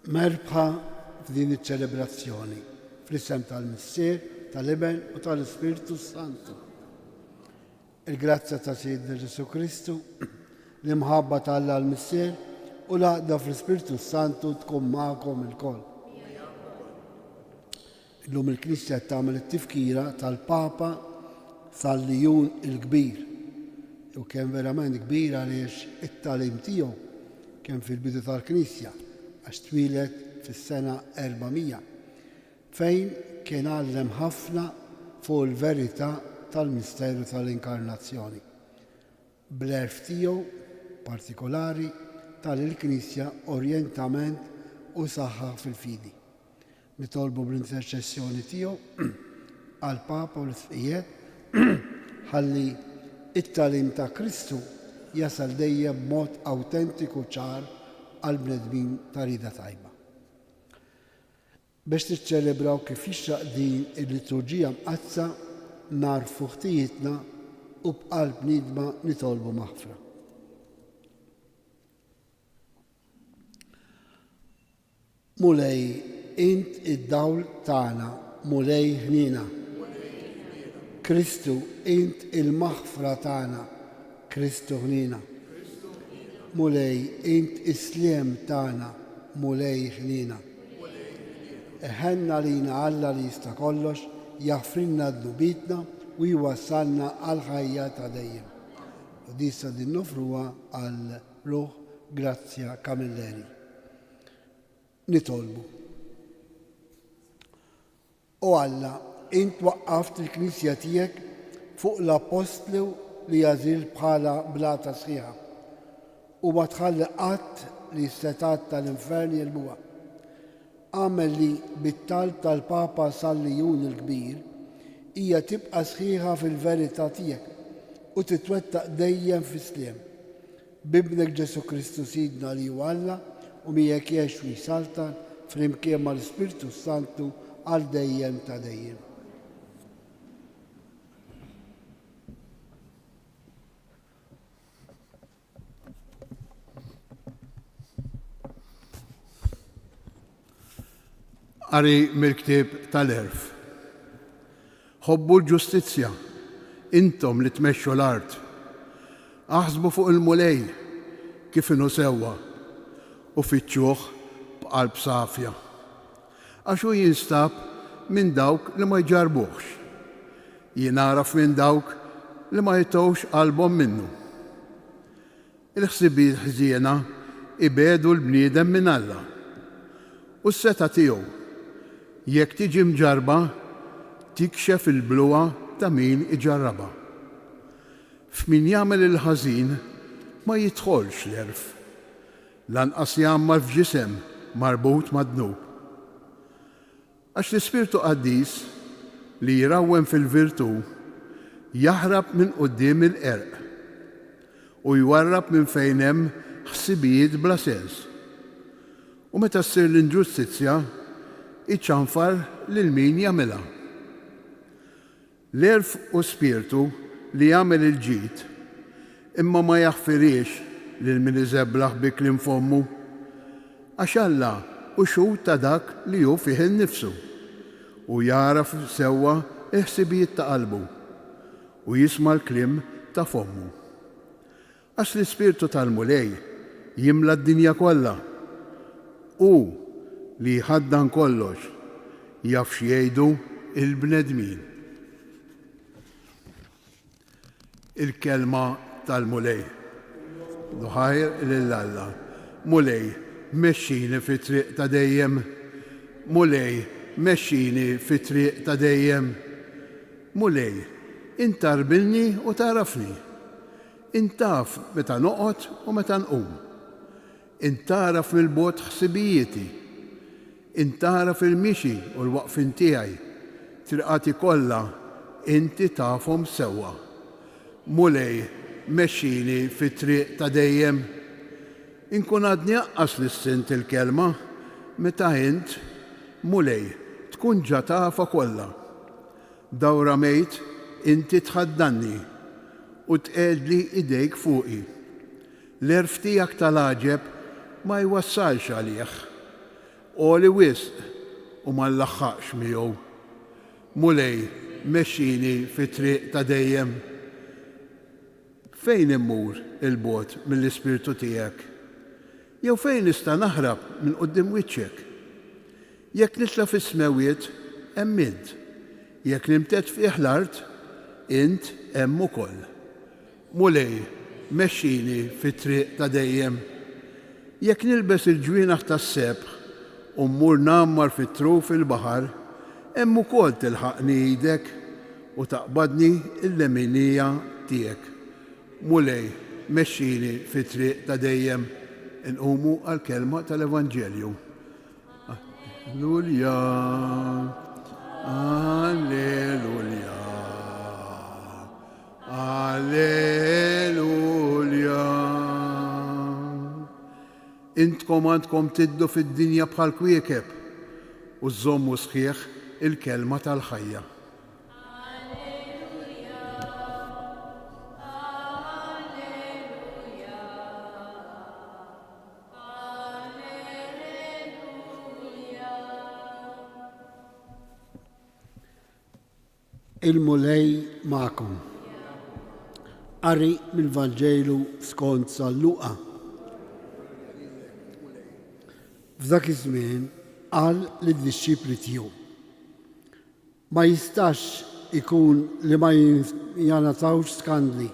Merbħa f'din iċ-ċelebrazzjoni fl-isem tal-Missier, tal-Iben u tal-Ispiritu Santu. Il-grazzja ta' Sidna Ġesu Kristu, l-imħabba tal-Alla l-Missier u l-għaqda fl-Ispiritu Santu tkun magħkom il-koll. Illum il-Knisja tagħmel it-tifkira tal-Papa Sal-Lijun il-Kbir. U kien verament kbir għaliex it-talim tiegħu kien fil-bidu tal-Knisja għax twilet fis-sena 400 fejn kien għallem ħafna fuq il-verità tal-misteru tal-inkarnazzjoni. Bl-erf tiegħu partikolari tal-Knisja orjentament u saħħa fil-fidi. Nitolbu bl-interċessjoni tiegħu għall-Papa u l-Sfijiet ħalli it-talim ta' Kristu jasal dejjem b'mod awtentiku ċar għal-bnedmin ta' rida tajba. Biex tiċċelebraw kif jixraq din il-liturġija mqazza narfu ħtijietna u b'qalb nidma nitolbu maħfra. Mulej int id-dawl tagħna, mulej ħnina. Kristu int il-maħfra tagħna, Kristu ħnina. Mulej int isliem tagħna, mulej ħnina. Eħenna lina Alla li jista' kollox, jaħfrinna d-nubitna u jwassalna għal ħajja ta' dejjem. U dissa din nofruha għal Ruħ Grazzja Kamilleri. Nitolbu. O Alla, int waqqaft il-Knisja tiegħek fuq l-Apostlu li jażil bħala blata sħiħa u ma tħalli qatt li s-setat tal-infern jelbuha. Għamel li bit-talb tal-Papa Sal-Lijun il-Kbir hija tibqa' sħiħa fil-verità tiegħek u titwettaq dejjem fis-sliem. Bibnek Ġesu Kristu Sidna li huwa Alla u miegħek jgħix u jsaltan flimkien mal-Ispiritu Santu għal dejjem ta' dejjem. Qari mill-ktieb tal-Erf. Ħobbu l-ġustizzja, intom li tmexxu l-art. Aħsbu fuq il-mulej kif inhu sewwa u fittxuh b'qalb safja. Għax hu jinstab minn dawk li ma jġarbuhx. Jinaraf minn dawk li ma jitgħux qalbhom minnu. Il-ħsibiet ħżiena ibedu l-bniedem minn Alla. U s-seta tiegħu jekk tiġi mġarba, tikxef il-bluwa ta' min iġarraba. F'min jagħmel il-ħażin ma jidħolx l-erf. Lanqas jagħmel f'ġisem marbut mad-dnub. Għax l-Ispirtu Qaddis li jirawwem fil-virtu jaħrab minn quddiem il-qerq u jwarrab minn fejn hemm ħsibijiet bla sens. U meta ssir l-inġustizzja iċċanfar lil min jagħmilha. L-erf u spirtu li jagħmel il-ġid imma ma jaħfiriex lil min iżebblaħ bi kliem fommu għax Alla u xhud ta' dak li hu fih innifsu u jaraf sewwa il-ħsibijiet ta' qalbu u jisma' l-kliem ta' fommu. Għax l-Ispirtu tal-mulej jimla d-dinja kollha u li jħaddan kollox jaf x'jgħidu il-bnedmin. Il-kelma tal-mulej. Duħajr lill-Alla. Mulej, mexxini fit-triq ta' dejjem. Mulej, mexxini fit-triq ta' dejjem. Mulej, intarbilni u tarafni. Intaf meta noqgħod u meta nqum. Intaraf mill-bogħod ħsibijieti. Intaraf il-mixi u l-waqfin tiegħi. Triqati kollha inti tafhom sewwa. Mulej, mexxini fit-triq ta' dejjem. Inkun għadni aqqas l-sint il-kelma meta int, mulej, tkun ġa tafa kollha. Dawra mejt inti tħaddanni u tqedli idejk fuqi. L-erf tiegħek tal-għaġeb ma jwassalx għalih, oli wisq u ma nlaħħaqx miegħu. Mulej, mexxini fit-triq ta' dejjem. Fejn immur il-bogħod mill-Ispirtu tiegħek? Jew fejn nista' naħrab minn quddiem wiċċek? Jekk nitla fis-smewiet, hemm int. Jekk nimtet fih l-art, int hemm ukoll. Mulej, mexxini fit-triq ta' dejjem. Jekk nilbes il-ġwienaħ tas-sebħ u mmur nammar fit-truf il-baħar, hemm ukoll tilħaqni idek u taqbadni il-leminija tiegħek. Mulej, mexxini fit-triq ta' dejjem. Inqumu għall-kelma tal-Evanġelju. Alleluja, alleluja, alleluja. Intkom għandkom tiddu fid-dinja bħal kwiekeb u żommu sħiħ il-kelma tal-ħajja. Il-mulej ma'kom. Qari mill-Vanġelu skont San Luqa. F'dak iż-żmien qal lid-dixxipli tiegħu: ma jistax ikun li ma jingħatawx skandli,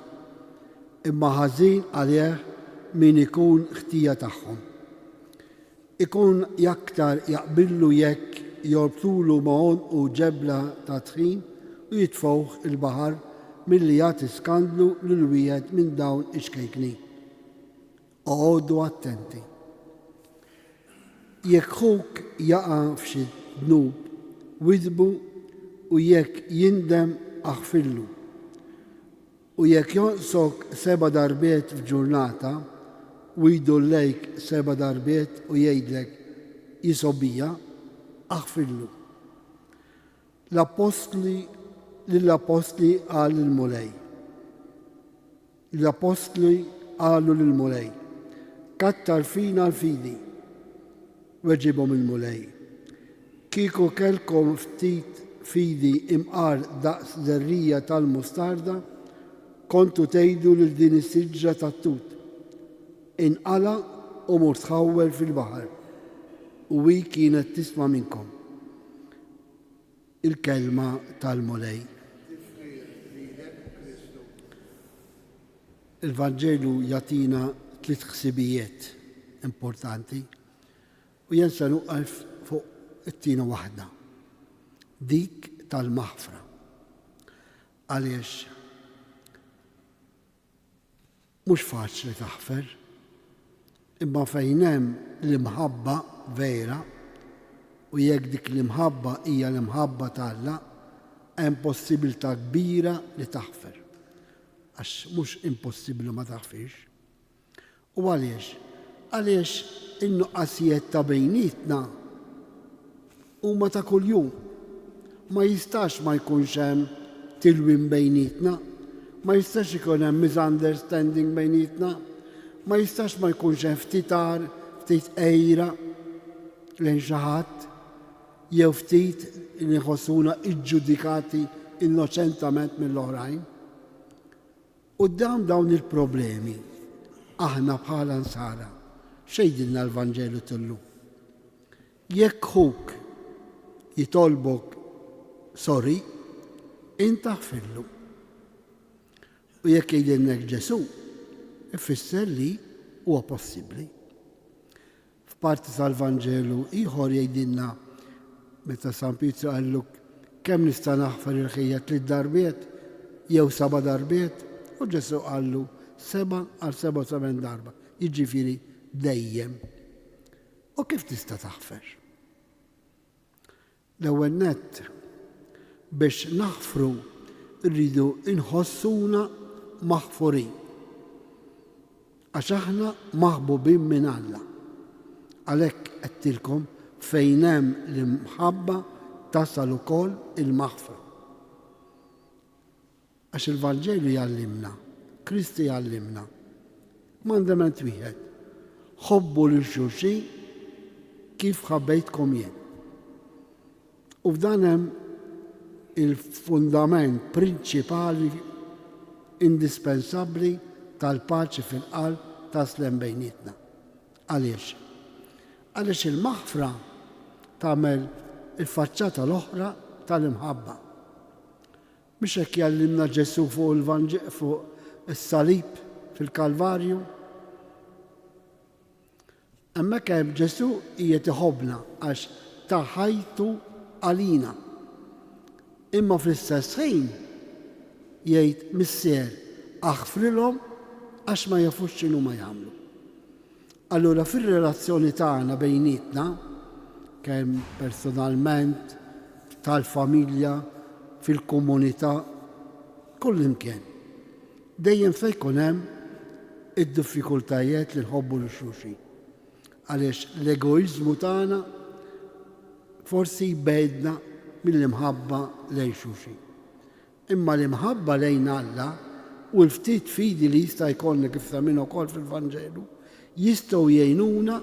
imma ħażin għalih min ikun ħtija tagħhom. Ikun jaktar jaqbillu jekk jorbtulu magħhom u ġebla ta' tħin u jitfgħuh il-baħar milli jagħti skandlu lil wieħed minn dawn ix-xkejkni. Għodu attenti. Jekk ħuk jaqa' f'xi dnub, widbu u jekk jindem aħfillu. U jekk jonqsok 7 darbiet f'ġurnata u jdullejk 7 darbiet u jgħidlek jisobija, aħfillu. L-apostli qalu lill-mulej. L-apostli qalu lill-mulej: kattar fina l-fidi. Weġibhom il-mulej: kieku kellkom ftit fidi imqar daqs żerrija tal-mustarda, kontu tgħidu lil din is-siġra tat-tut: inqala u mur tħawwel fil-baħar, u hi kienet tisma' minnkom. Il-kelma tal-mulej. Il-Vanġelu jagħtina 3 ħsibijiet importanti u jien se nuqqaf fuq it-tiena waħda, dik tal-maħfra. Għaliex mhux faċli taħfer, imma fejn hemm l-imħabba vera u jekk dik l-imħabba hija l-imħabba t'Alla, hemm possibilità kbira li taħfer. Għax mhux impossibbli ma taħfirx. U għaliex? Għaliex in-nuqqasijiet ta' bejnietna huma ta' kuljum. Ma jistax ma jkunx hemm tilwim bejnietna, ma jistax ikun hemm misunderstanding bejnietna, ma jistax ma jkunx hemm ftitar, ftit ejra lejn xi ħadd, jew ftit li nħossuna iġġudikati innoċentament mill-oħrajn. U dawn il-problemi aħna bħala nsara xejdilna l-Vanġelu tullu. Jekk ħuk jitolbok sorry, int aħfirlu. U jekk jgħidilnek Ġesu, ifisser li huwa possibbli. F'parti tal-Vanġelu ieħor jgħidilna meta San Pietru qalluk kemm nista' naħfar il-ħejja 3 darbiet jew 7 darbiet, u Ġesu qallu 7 għal 7 darba, jiġifieri dejjem. U kif tista' taħfer? L-ewwel nett biex naħfru rridu inħossuna maħfurin. Għax aħna maħbubin minn Alla. Għalhekk qedtilkom fejn hemm l-imħabba tasal ukoll il-maħfra. Għax il-Vanġelu jgħallimna, Kristi jgħallimna, mandament wieħed: ħobbu lil xulxin kif ħabbejtkom jien. U f'dan hemm il-fundament prinċipali indispensabbli tal-paċi fil-qalb taslem bejnietna. Għaliex? Għaliex il-maħfra tagħmel il-faċċata l-oħra tal-imħabba. Mhux hekk jallimna Ġesu fuq is-salib fil-Kalvarju. Hemmhekk hemm Ġesu qiegħed iħobbna għax taħajtu għalina. Imma fl-istess ħin jgħid missier aħfrilhom għax ma jafux x'inhu ma jagħmlu. Allura fir-relazzjoni tagħna bejnietna, kemm personalment, tal-familja, fil-komunità, kullimkien. Dejjem fejn jkun hemm id-diffikultajiet li nħobbu lil xulxin. Għaliex l-egoiżmu tagħna forsi jbeddna mill-imħabba lejn xulxin. Imma l-imħabba lejn Alla u l-ftit fidi li jista' jkollna kif tagħmilna wkoll fil-Vanġelu jistgħu jgħinuna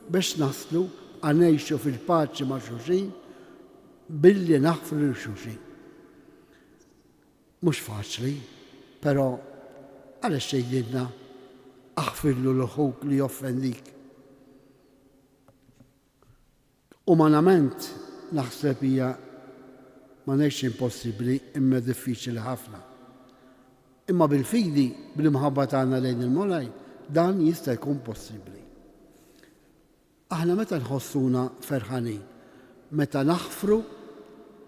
biex naslu għanejxu fil-paċi ma' xulxin billi naħfru lil xulxin. Mhux faċli, però għaliex tgħidilna aħfirlu l-ħuk li joffendik. Umanament naħseb hija ma ngħidx impossibbli imma diffiċli ħafna. Imma bil-fidi, bil-imħabba tagħna lejn il-Molaj, dan jista' jkun possibbli. Aħna meta nħossuna ferħanin, meta naħfru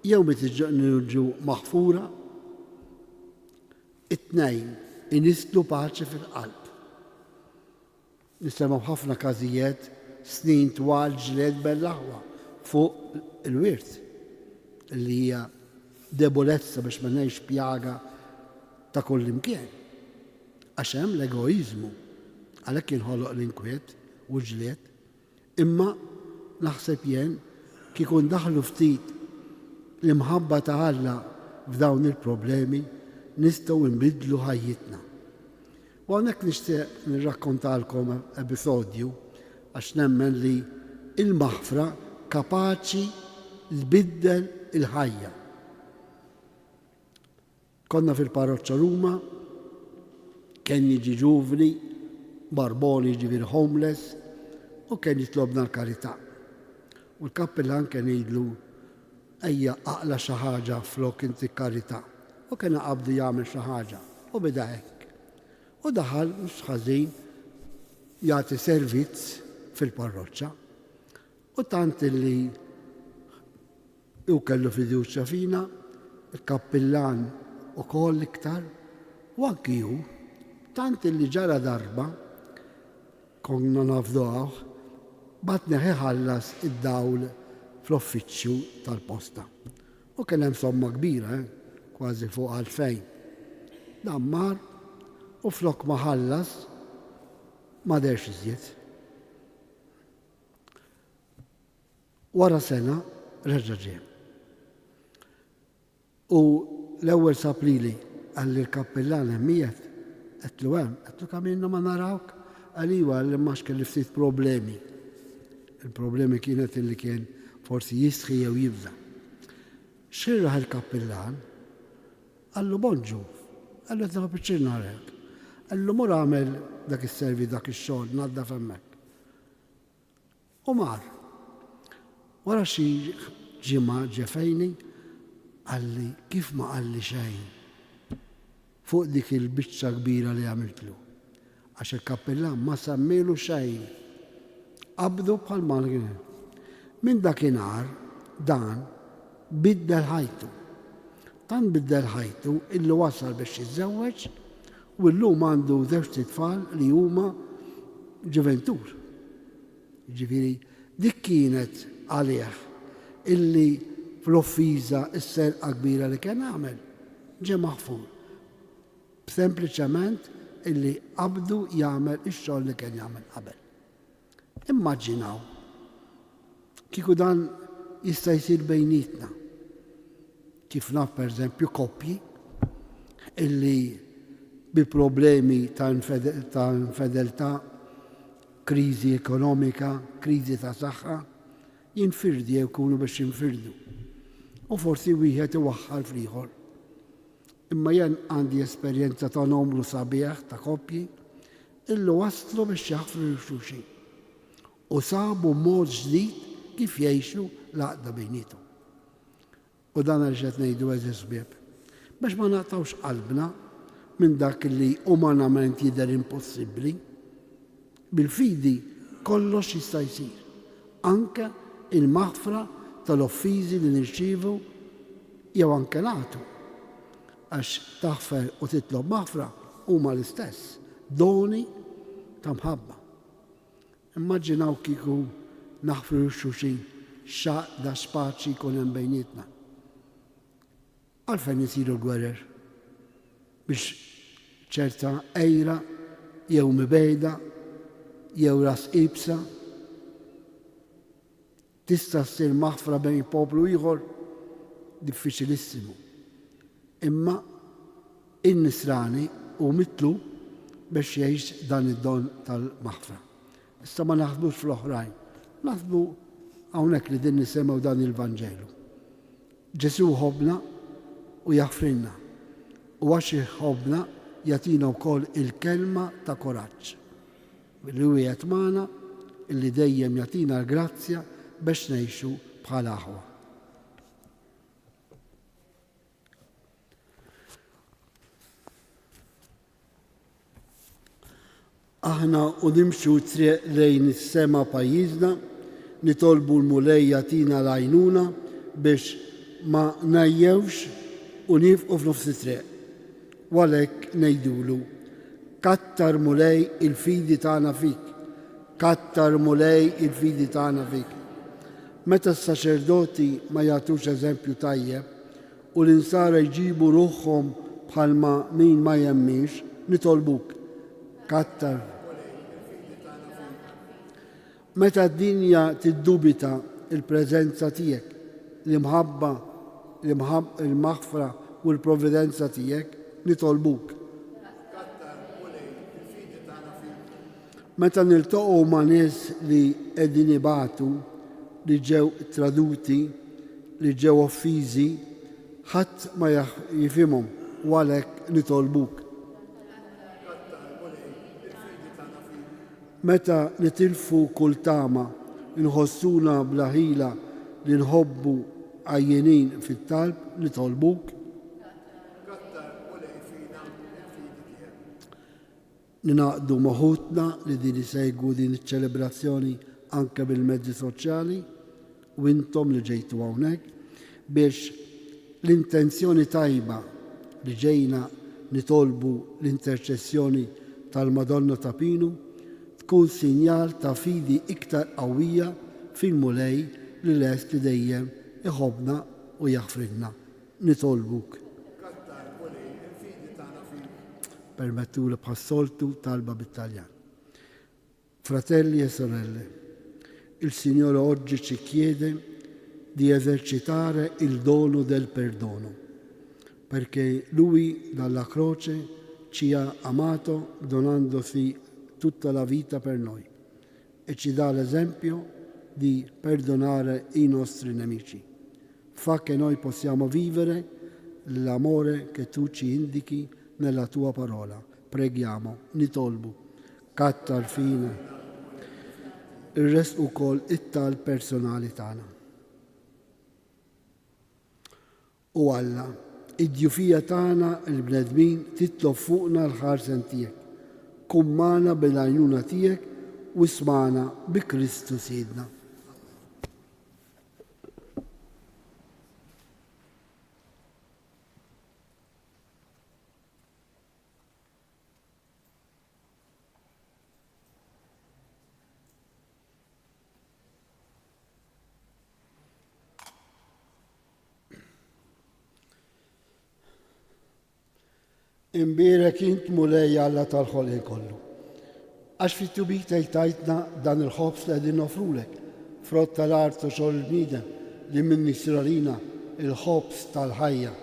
jew meta niġu maħfura, it-tnejn inistlu paċi fil-qalb. Nisimgħu ħafna każijiet snin twal ġlied bel-aħwa fuq il-wirt li hija debolezza biex ma ngħidx pjaga ta' kullimkien. Għax hemm l-egoiżmu għalhekk jinħoloq l-inkwiet u ġlied, imma naħseb jien kieku ndaħlu ftit l-imħabba ta' Alla f'dawn il-problemi nistgħu nbidlu ħajjitna. U hawnhekk nixtieq nirrakkontalkom episodju għax nemmen li il-maħfra kapaċi tbiddel il-ħajja. Konna fil-parroċċa Ruma, kien jiġi ġuvni, barboni ġivir homeless, u kien jitlobna l-karità. U l-kappellan kien jgħidlu ejja aqla xi ħaġa flok inti karità. U kien qabdu jagħmel xi ħaġa u beda hekk. U daħal mhux ħażin jagħti servizz fil-parroċċa. U tant li u kellu fiduċja fina, il-kappellan ukoll iktar, u anki hu tant li ġara darba konna nafduh batni ħallas id-dawl fl-uffiċċju tal-posta. U kien hemm somma kbira, kważi fuq 2000. Dan mar u flok ma ħallas ma derx iżjed. Wara sena reġa' ġie. U l-ewwel saprili għalli l-kappellan hemmijiet qedlu hemm, qedlu kamilna ma narawk għaliwa għalli max kelli ftit problemi. Il-problemi kienet li kien forsi jistħi jew jibda. Xirraħ il-kappellan, għallu bonġu, għallu għedna bieċir narek, għallu mur għamel dak il-servi, dak il-xol, nadda femmek. U mar, wara xi ġimgħa ġefejni, għalli kif ma għalli xejn fuq dik il-biċċa kbira li għamiltlu. Għax il-kappellan ma sammilu xejn. Qabdu bħal ma kien. Minn dakinhar dan biddel ħajtu. Tan biddel ħajtu illi wasal biex jiżżewweġ u llum għandu żewġ tfal li huma ġuventur. Ġifieri dik kienet għalih illi fl-offiża s-serqa kbira li kien għamel ġie maħfur. Sempliċement illi qabdu jagħmel ix-xogħol li kien jagħmel qabel. Immaġinaw kieku dan jista' jsir bejnietna. Kif naf pereżempju koppji illi bi problemi ta' infedeltà, kriżi ekonomika, kriżi ta' saħħa, jinfirdi jew kunu biex jinfirdu. U forsi wieħed iwaħħal fl-ieħor. Imma jien għandi esperjenza ta' numru sabiħ ta' koppji illi waslu biex jaħfru xulxin u sabu mod ġdid kif jgħixu l-għaqda bejnietom. U dan għal qed ngħidu eżis bieb biex ma naqtawx qalbna minn dak li umanament jidher impossibbli. Bil-fidi kollox jista' jsir, anke il-maħfra tal-offiżi li nirċievu jew anke nagħtu. Għax taħfer u titlob maħfra huma l-istess, doni ta' mħabba. Immaġinaw kieku naħfru xulxin xaqda spaċi jkun hemm bejnietna. Għalfejn isiru l-gwerer biex ċerta ejra jew mibejda jew ras ibsa tista' ssir maħfra bejn poplu ieħor diffiċilissimu. Imma in-nisrani u mitlu biex jgħix dan id-don tal-maħfra. Issa ma naħdmux fl-oħrajn, naħdmu hawnhekk li din nisemgħu dan il-Vanġelu. Ġesu ħobna u jaħfrinna u għax iħobbna jagħtina wkoll il-kelma ta' koraġġ. Li wieħed magħna illi dejjem jagħtina l-grazzja biex ngħixu bħala aħwa. Aħna u nimxu triq lejn is-sema pajjiżna, nitolbu l-mulej jagħtina l-għajnuna biex ma ngħajjewx u nifqu f'nofs it-triq. U għalhekk ngħidulu, kattar mulej il-fidi tagħna fik, kattar mulej il-fidi tagħna fik. Meta s-saċerdoti ma jagħtux eżempju tajjeb u l-insara jġibu ruħhom bħalma min ma jemmix, nitolbuk, kattar. Meta d-dinja tiddubita il-preżenza tiegħek, l-imħabba, il-maħfra u l-provvidenza tiegħek, nitolbuk. Meta niltaqgħu ma' nies li qegħdin ibatu, li ġew traduti, li ġew offiżi, ħadd ma jifhimhom u għalhekk nitolbuk. Meta nitilfu kull tama, nħossuna bla ħila li nħobbu għajjenin fit-talb, nitolbuk. Ninaqdu moħutna li din isegwu din iċ-ċelebrazzjoni anke bil-mezzi soċjali u intom li ġejtu hawnhekk biex l-intenzjoni tajba li ġejna nitolbu l-interċessjoni tal-Madonna ta' Pinu tkun sinjal ta' fidi iktar qawwija fil-mulej li lest li dejjem iħobbna u jaħfrinna. Nitolbuk. Permettu li bħassoltu talba bit-Taljan. Fratelli e sorelle, il Signore oggi ci chiede di esercitare il dono del perdono, perché Lui dalla croce ci ha amato donandosi tutta la vita per noi e ci dà l'esempio di perdonare i nostri nemici. Fa che noi possiamo vivere l'amore che tu ci indichi nella tua parola. Preghiamo, nitolbu, kattar fina, il-rest ukoll it-tal personali tagħna. U Alla, id-djufija tagħna l-bnedmin titlob fuqna l-ħarsen tiegħek. Kun magħna bil-għajnuna tiegħek u isma'na bi Kristu Sidna. Imbierek int mulej Alla tal-ħolq kollu. Għax fit-tubita jtajtna dan il-ħobs li għedin nofrulek, frott tal-art u xogħol il-bniedem li minni siralina il-ħobs tal-ħajja.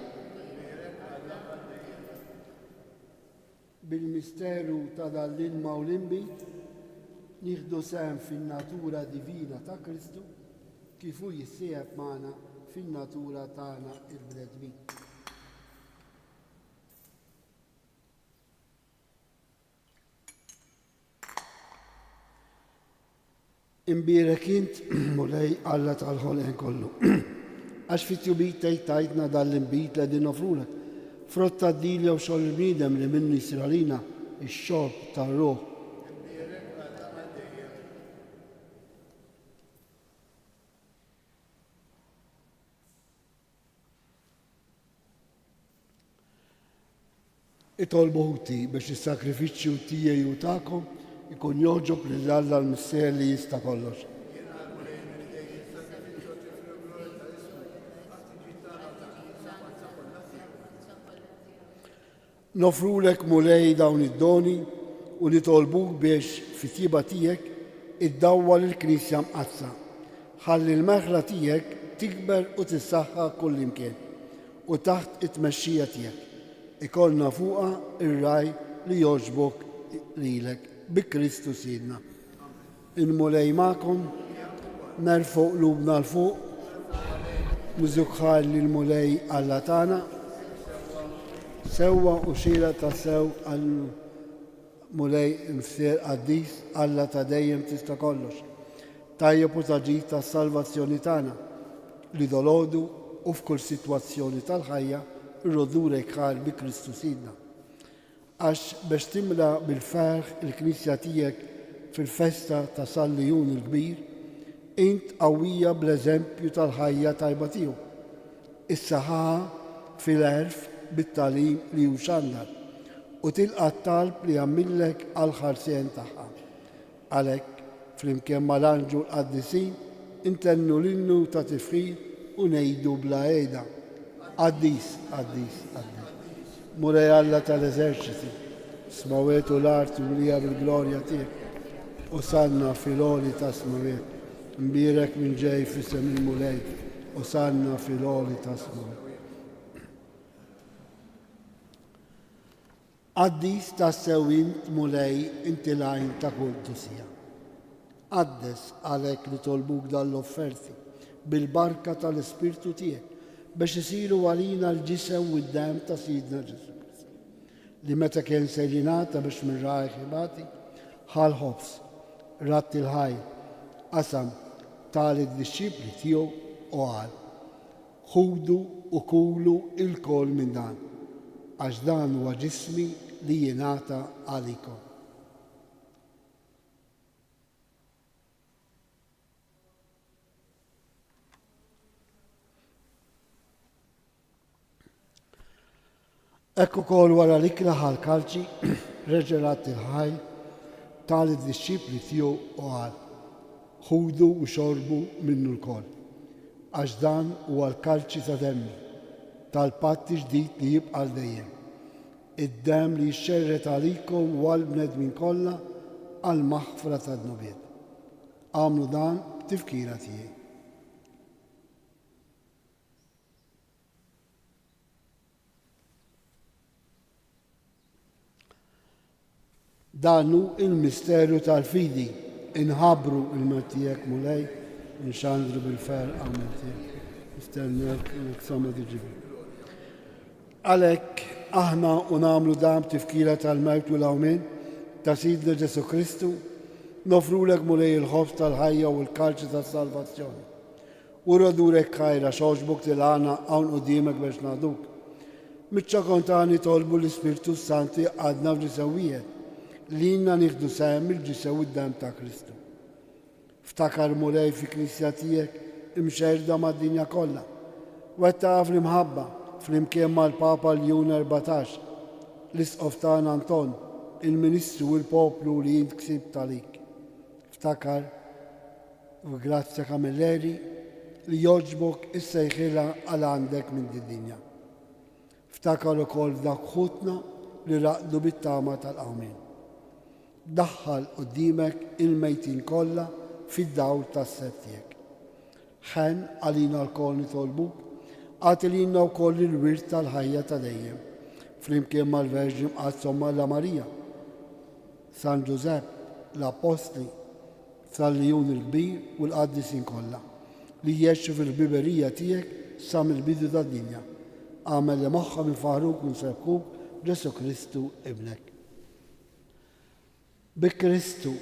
Bil-misteru ta' dal-ilma u l-inbi nieħdu sehem fin-natura divina ta' Kristu kif hu jissieħeb magħna fin-natura tagħna il-bnedmin. Imbierek int mulej Alla tal-ħolqien kollu. Għax fit-tjubit tajtna dal-imbit li din nofrulek. Frott tad-dilja u xogħol il-bniedem li minnu jsir għalina ix-xorb tar-ruħ. Itolbu ħuti biex is-sakrifiċċju tiegħi u tagħkom ikun joġob lil Alla l-Mister li jista' kollox. Nofrulek mulej dawn id-doni u nitolbuk biex fit-tjiba tiegħek iddawwal il-Knisja mqazza. Ħalli l-meħla tiegħek tikber u tissaħħa kull imkien u taħt it-tmexxija tiegħek. Ikollna fuqha ir-raj li jogħġbok lilek bi Kristu Sidna. Inmulej magħkom, nerfgħu qlubna l-fuq, mużuk ħalli l-mulej Alla tagħna, sewwa u xira ta' sew għal mulej msier qaddis Alla ta' dejjem tista' kollox. Tajjeb u taġid tas-salvazzjoni tagħna li dolodu u f'kull sitwazzjoni tal-ħajja irrodurek ħal bi Kristu Sidna. Għax biex timla bil-ferħ il-Knisja tiegħek fil-festa ta' Sallijun il-Kbir, int qawwija bl-eżempju tal-ħajja tajba tiegħu. Issaħħaha fil-għerf bit-tagħlim li hu xandar u tilqa' t-talb li jagħmillek għall-ħarsien tagħha. Għalhekk flimkien mal-anġu l-qaddisin intennu l-innu ta' tifħir u ngħidu bla għejda. Qaddis, qaddis, qaddis. Mulej Alla tal-eżerċiti, smawiet u l-art u mlija bil-glorja tiegħek. U sanna fil-oli ta' smawiet, mbirek minn ġej f'isem il-mulej, u sanna fil-oli ta' smawiet. Qaddis ta' sewint mulej inti lajn ta' kull tusija. Qaddes għalhekk li tolbuk dal-offerti bil-barka tal-Ispirtu tiegħek biex isiru għalina l-ġisem u d-dem ta' Sidna Ġesu Kristu. Li meta kien sejlinata biex minn rajħ ibati, ħal ħobs, ratt il-ħaj, qasam tal id-disċipli tiegħu u qal: ħudu u kulu il-kol minn dan, għax dan huwa ġismi li jingħata għalikom. Ekku kol wara l-ikla ħal-kalċi, reġelat il-ħaj, tal id-disċipli tiegħu u qal: ħudu u xorbu minnu l-kol, għax dan huwa l-kalċi ta' demmi, tal-patti ġdid li jibqa' dejjem. Id-dem li jxerret għalikom u għall-bnedmin kollha għall-maħfra tad-nubiet. Għamlu dan b'tifkira tiegħi. Dannu il-misteru tal-fidi, inħabru il-matijek mulej, inxandru bil-fer għametijek. Istennek sama diġibi. Għalek, aħna unamlu dam tifkira tal-mewt u l-għawmin ta' Sidna Ġesu Kristu, nofrulek mulej il-ħobs tal-ħajja u l-kalċi tal-salvazzjoni. U radurek ħajra xoġbuk til-għana għawn u dimek biex naduk. Mitċa kontani tolbu l-Ispirtu Santi għadna f'ġisawijiet li jinna nieħdu sehem il-ġisew id-dem ta' Kristu. Ftakar mulej fi Knisja tiegħek imxerda mad-dinja kollha. Wettaq fl-imħabba flimkien mal-Papa Ljun 14, l-Isqof tagħna Anton, il-Ministru u l-poplu li jint ksib talik. Ftakar u grazzja kamilleri li joġbok is-sejħila għal għandek minn din-dinja. Ftakar ukoll dak ħutna li raqdu bit-tama tal-qawmin. Daħħal qudiemek il-mejtin kollha fid-dawl tas-seb tiegħek. Ħen għalina l-kol nitolbuk, għatilina wkoll il-wirt tal-ħajja ta' dejjem, flimkien mal-Verġi mqazzom Alla Marija, San Ġusepp, l-Apostli, Sallijun il-Kbir u l-Qaddisin kollha, li jexxu fil-biberija tiegħek sa mill-bidu tad-dinja. Għamel li moħħa mifarruk u nsebħuk Ġesu Kristu ibnek. Bi Kristu,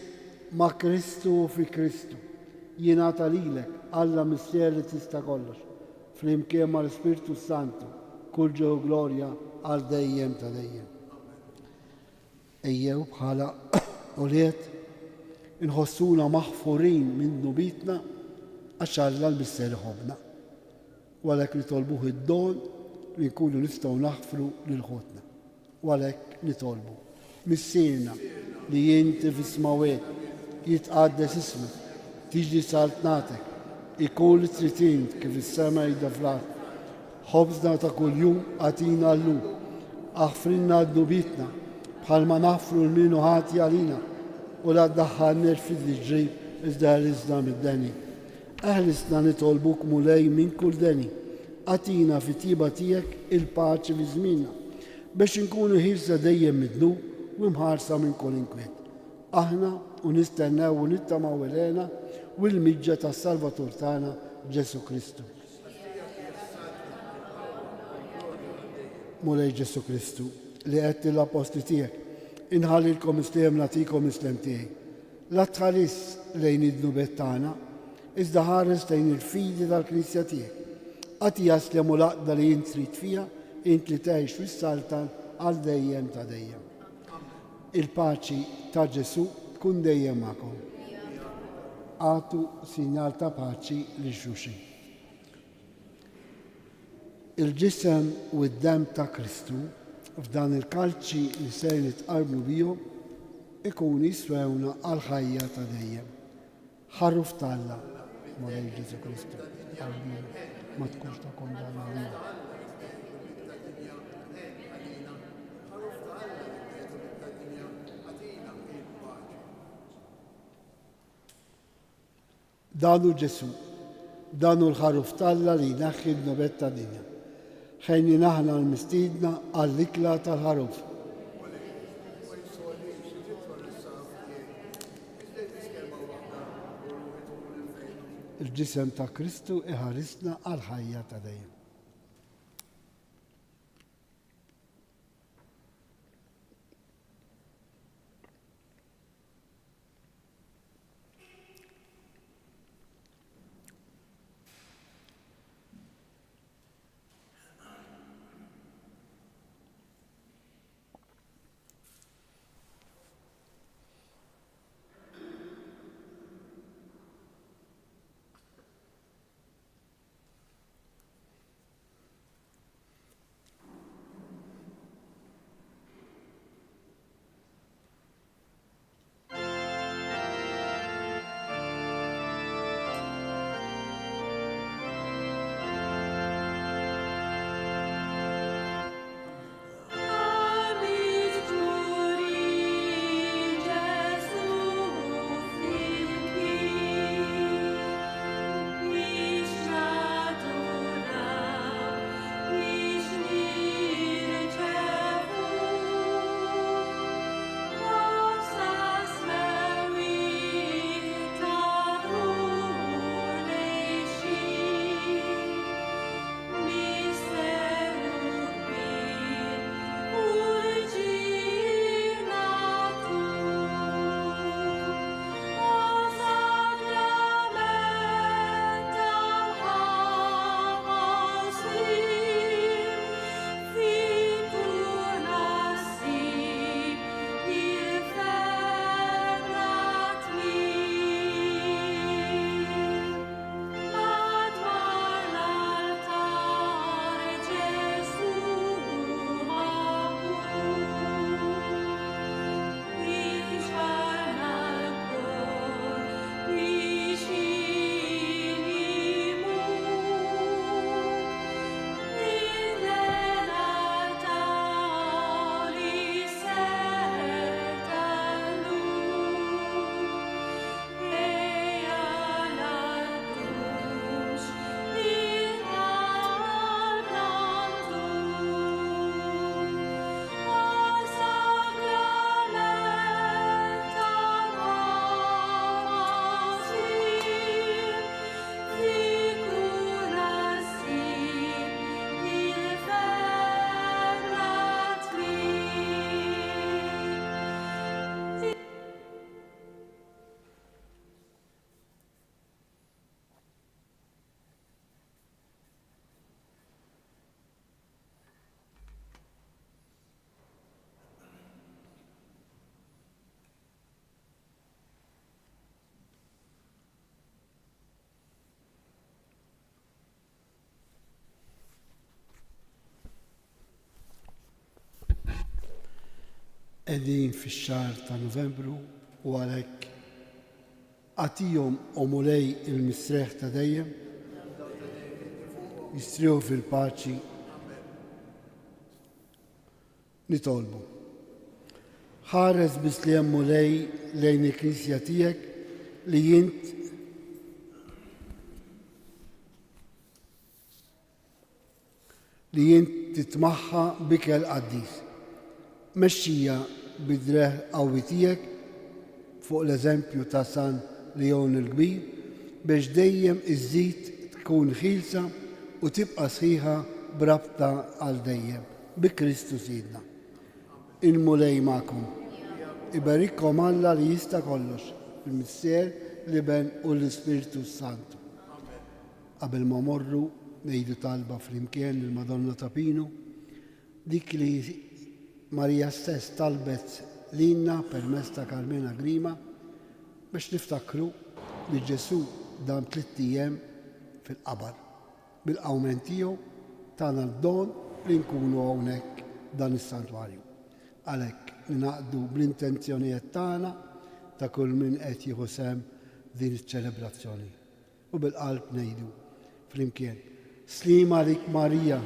ma' Kristu u fi Kristu, jingħata lilek Alla missier li tista' kollox, flimkien mal-Spiritu Santu, kull ġew glorja għal dejjem ta' dejjem. Ejjew bħala uliet inħossuna maħfurin minn dubitna għax Alla l-missier ħobna. Walek nitolbuh id-don li nkunu nistgħu naħfru lil ħotna. Walek nitolbu missierna li jinti fis-smawet jitqaddes ismek, tiġi saltnatek, ikun li tritint kif is-sema jidda fl-ard. Ħobżna ta' kuljum għatina llum, aħfrinna d-dubitna bħalma naħfru l-minu ħati għalina u la ddaħħalniex fid-ġrib iżda ħlisna mid-deni. Eħlisna nitolbuk mulej minn kull deni, għatina fit-tiba tiegħek il-paċi fi żmienna biex inkunu ħilsa dejjem midnub u mħarsa minn kull inkwiet. Aħna u nistennew u nittamaw ilena u l-miġġa tas-Salvatur tagħna Ġesu Kristu. Mulej Ġesu Kristu li qed l-apostli tiegħek inħallilkom isliem nagħtikom isliem tiegħi. La tħares lejn id-nubet tagħna iżda ħares lejn il-fidi tal-Knisja tiegħek. Għati jaslemu l-aqda li jint trid fiha int li tgħix fis-saltan għal dejjem ta' dejjem. Il-paċi ta' Ġesu tkun dejjem magħkom. Għatu sinjal ta' paċi li xulxin. Il-ġisem u d-dem ta' Kristu f'dan il-kalċi li se nitqarblu bihom ikun jiswewna għal ħajja ta' dejjem. Ħarruf f'Alla Mulej Ġesu Kristu. Ma tkunx ta' kondanna. Danu Ġesu, danu l-ħarruf f'Alla li jnaħħi d-nubet ta' dinja. Ħejni naħna l-mistidna għall-ikla tal-ħarruf. Il-ġisem ta' Kristu iħarisna għal-ħajja ta' dejjem. قاعدين في الشهر تا نوفمبر وعليك أعطيهم أمولاي المسرح تدايم يستريحوا في الباتشي نطالبوا حارس بسلام مولاي لين الكنيسة تيك لينت تتمحى بك القديس مشيها بدراه قوتيك فوق لزمبيو تاسان ليون الكبير باش دايم الزيت تكون خيلسة وتبقى صحيحة بربطة على دايم بكريستوس سيدنا. المولاي معكم يبارككم الله ليستا كلش المسير لبن والسبيرتوس سانتو. قبل ما مروا نيدو طالبة في المكان للمدونة طابينو ديك اللي ماريا ستيس طلبت لينا permess كارمينا جريما باش نفتكروا لجسو دام 3 أيام في القبر بالأومنتيو تانا الدون لنكونوا هونك دان السانتواريو. عليك ننقدوا بالانتنسيونيات تانا تا كل من آتي غسام ذي التشلبراتسيوني وبالقلب نيدو في المكان سليم عليك ماريا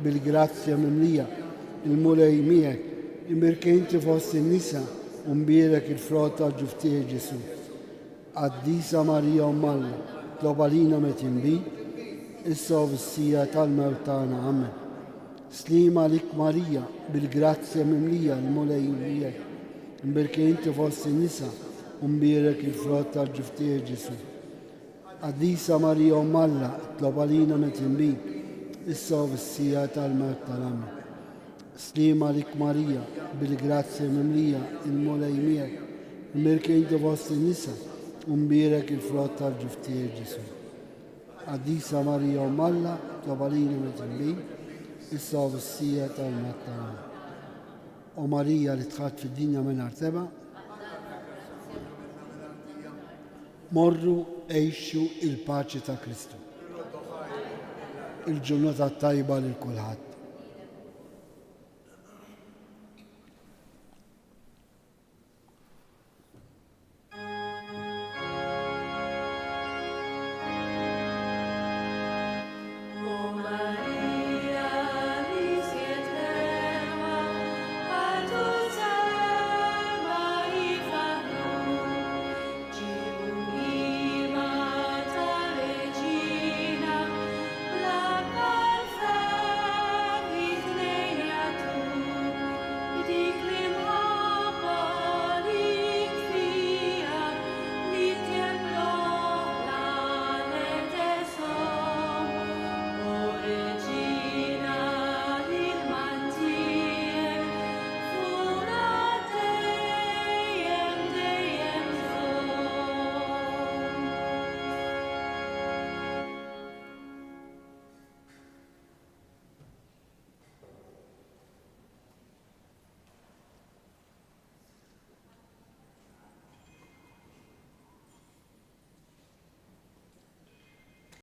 بالجراتسيا مملية المولاي ميك immerkente fosse النساء ومبيرك الفروتا جفتيه جسو قديسة ماريا أمال طلبالينا متنبي الصوف السيات الموتانا عمل سليم عليك ماريا بالجراتسيا مملية المولاي ميك immerkente fosse النساء ومبيرك الفروتا جفتيه جسو قديسة ماريا أمال طلبالينا متنبي الصوف السيات الموتانا عمل سليم عليك ماريا بالجراتسيا مملية المولاي ميك immerkente fosse النساء ومبيرك الفروتا جفتيه جسو قديسة ماريا أمال طلبالينا متنبي الصوف السيات الموتانا وماريا اللي تخات في الدنيا من ارتبة مروا عيشوا الباتشي تا كريستو. الجنة الطيبة للكل.